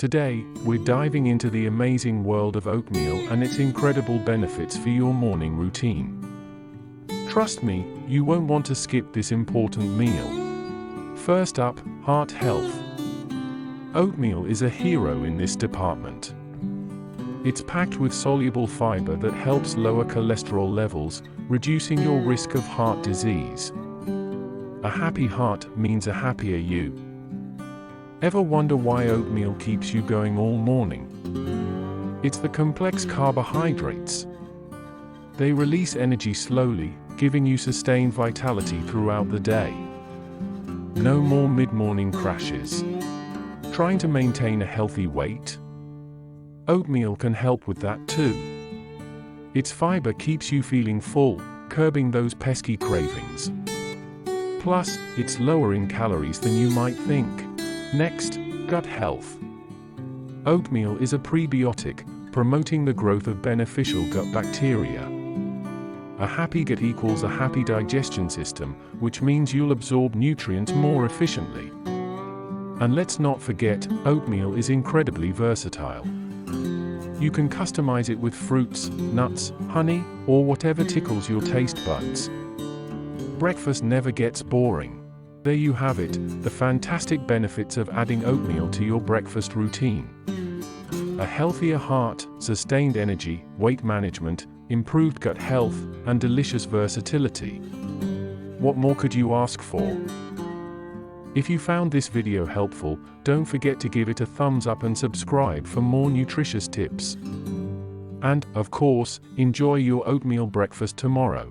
Today, we're diving into the amazing world of oatmeal and its incredible benefits for your morning routine. Trust me, you won't want to skip this important meal. First up, heart health. Oatmeal is a hero in this department. It's packed with soluble fiber that helps lower cholesterol levels, reducing your risk of heart disease. A happy heart means a happier you. Ever wonder why oatmeal keeps you going all morning? It's the complex carbohydrates. They release energy slowly, giving you sustained vitality throughout the day. No more mid-morning crashes. Trying to maintain a healthy weight? Oatmeal can help with that too. Its fiber keeps you feeling full, curbing those pesky cravings. Plus, it's lower in calories than you might think. Next, gut health. Oatmeal is a prebiotic, promoting the growth of beneficial gut bacteria. A happy gut equals a happy digestion system, which means you'll absorb nutrients more efficiently. And let's not forget, oatmeal is incredibly versatile. You can customize it with fruits, nuts, honey, or whatever tickles your taste buds. Breakfast never gets boring. There you have it, the fantastic benefits of adding oatmeal to your breakfast routine. A healthier heart, sustained energy, weight management, improved gut health, and delicious versatility. What more could you ask for? If you found this video helpful, don't forget to give it a thumbs up and subscribe for more nutritious tips. And, of course, enjoy your oatmeal breakfast tomorrow.